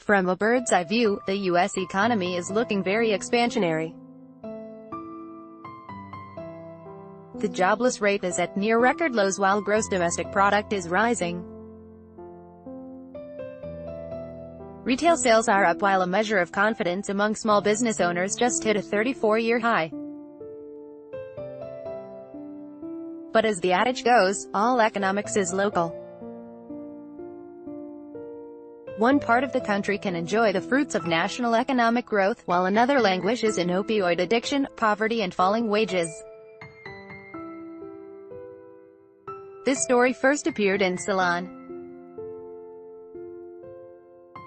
From a bird's-eye view, the U.S. economy is looking very expansionary. The jobless rate is at near record lows while gross domestic product is rising. Retail sales are up while a measure of confidence among small business owners just hit a 34-year high. But as the adage goes, all economics is local. One part of the country can enjoy the fruits of national economic growth, while another languishes in opioid addiction, poverty and falling wages. This story first appeared in Salon.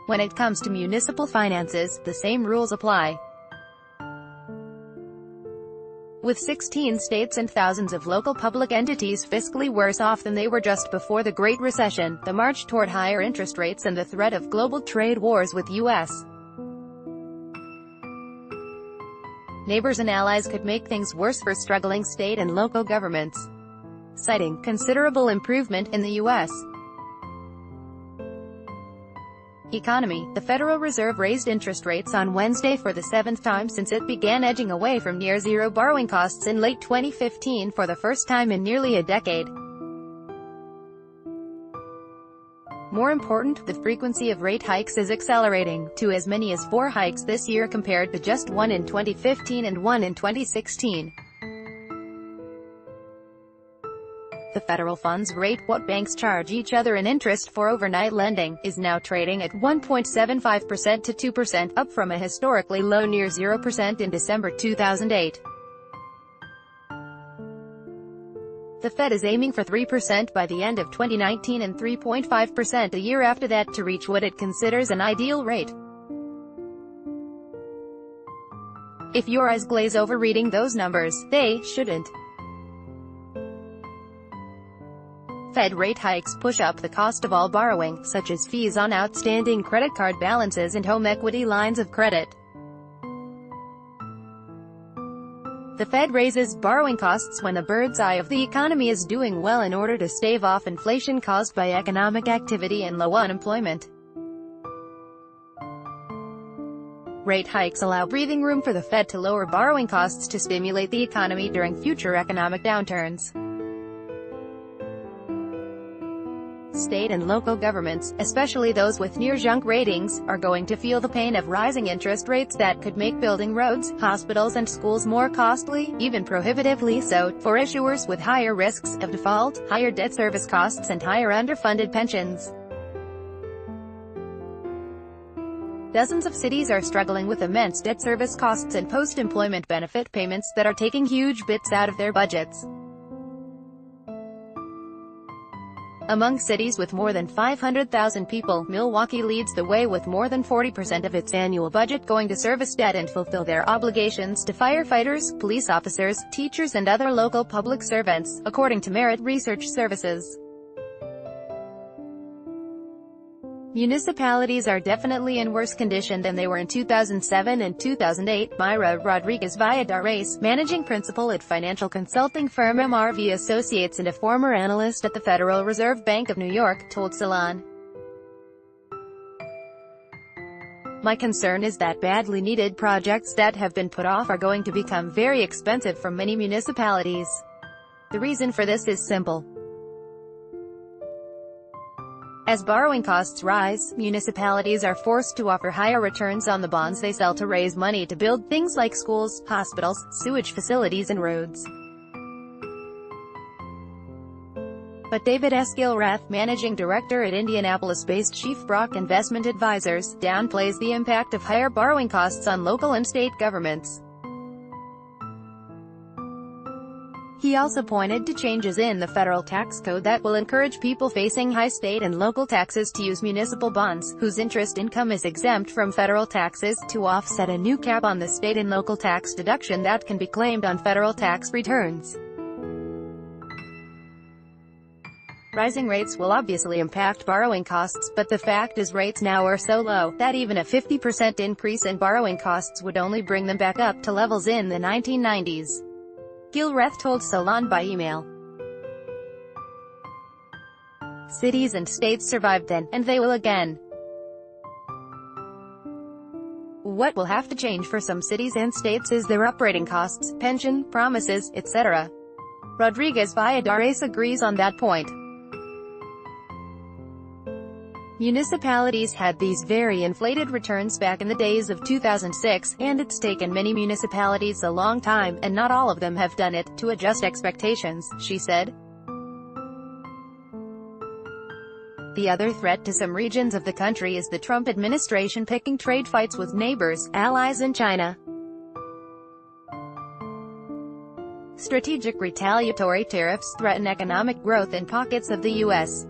When it comes to municipal finances, the same rules apply. With 16 states and thousands of local public entities fiscally worse off than they were just before the Great Recession, the march toward higher interest rates and the threat of global trade wars with U.S. neighbors and allies could make things worse for struggling state and local governments. Citing considerable improvement in the U.S. economy, the Federal Reserve raised interest rates on Wednesday for the seventh time since it began edging away from near-zero borrowing costs in late 2015 for the first time in nearly a decade. More important, the frequency of rate hikes is accelerating, to as many as 4 hikes this year compared to just 1 in 2015 and 1 in 2016. The federal funds rate, what banks charge each other in interest for overnight lending, is now trading at 1.75% to 2%, up from a historically low near 0% in December 2008. The Fed is aiming for 3% by the end of 2019 and 3.5% a year after that to reach what it considers an ideal rate. If your eyes glaze over reading those numbers, they shouldn't. Fed rate hikes push up the cost of all borrowing, such as fees on outstanding credit card balances and home equity lines of credit. The Fed raises borrowing costs when the bird's eye of the economy is doing well in order to stave off inflation caused by economic activity and low unemployment. Rate hikes allow breathing room for the Fed to lower borrowing costs to stimulate the economy during future economic downturns. State and local governments, especially those with near-junk ratings, are going to feel the pain of rising interest rates that could make building roads, hospitals and schools more costly, even prohibitively so, for issuers with higher risks of default, higher debt service costs and higher underfunded pensions. Dozens of cities are struggling with immense debt service costs and post-employment benefit payments that are taking huge bits out of their budgets. Among cities with more than 500,000 people, Milwaukee leads the way with more than 40% of its annual budget going to service debt and fulfill their obligations to firefighters, police officers, teachers and other local public servants, according to Merit Research Services. Municipalities are definitely in worse condition than they were in 2007 and 2008, Mayra Rodriguez-Valladares, managing principal at financial consulting firm MRV Associates and a former analyst at the Federal Reserve Bank of New York, told Salon. My concern is that badly needed projects that have been put off are going to become very expensive for many municipalities. The reason for this is simple. As borrowing costs rise, municipalities are forced to offer higher returns on the bonds they sell to raise money to build things like schools, hospitals, sewage facilities and roads. But David S. Gilrath, managing director at Indianapolis-based Chief Brock Investment Advisors, downplays the impact of higher borrowing costs on local and state governments. He also pointed to changes in the federal tax code that will encourage people facing high state and local taxes to use municipal bonds, whose interest income is exempt from federal taxes, to offset a new cap on the state and local tax deduction that can be claimed on federal tax returns. Rising rates will obviously impact borrowing costs, but the fact is rates now are so low that even a 50% increase in borrowing costs would only bring them back up to levels in the 1990s. Gilrath told Salon by email. Cities and states survived then, and they will again. What will have to change for some cities and states is their operating costs, pension, promises, etc. Rodriguez Valladares agrees on that point. Municipalities had these very inflated returns back in the days of 2006, and it's taken many municipalities a long time, and not all of them have done it, to adjust expectations, she said. The other threat to some regions of the country is the Trump administration picking trade fights with neighbors, allies in China. Strategic retaliatory tariffs threaten economic growth in pockets of the U.S.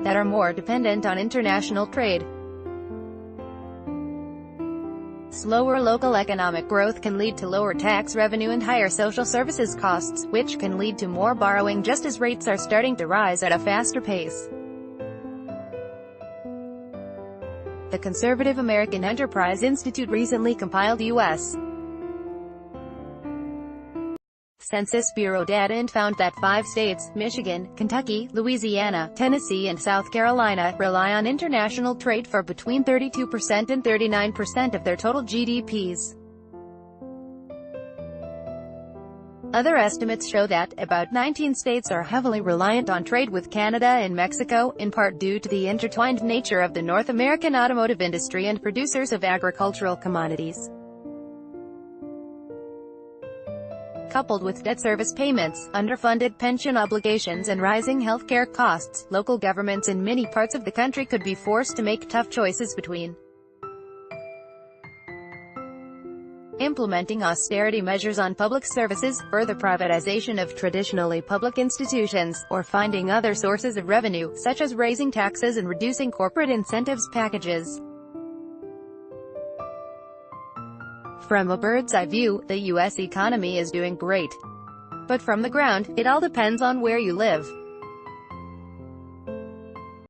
that are more dependent on international trade. Slower local economic growth can lead to lower tax revenue and higher social services costs, which can lead to more borrowing just as rates are starting to rise at a faster pace. The conservative American Enterprise Institute recently compiled U.S. Census Bureau data and found that 5 states, Michigan, Kentucky, Louisiana, Tennessee and South Carolina, rely on international trade for between 32% and 39% of their total GDPs. Other estimates show that about 19 states are heavily reliant on trade with Canada and Mexico, in part due to the intertwined nature of the North American automotive industry and producers of agricultural commodities. Coupled with debt service payments, underfunded pension obligations and rising healthcare costs, local governments in many parts of the country could be forced to make tough choices between implementing austerity measures on public services, further privatization of traditionally public institutions, or finding other sources of revenue, such as raising taxes and reducing corporate incentives packages. From a bird's-eye view, the U.S. economy is doing great. But from the ground, it all depends on where you live.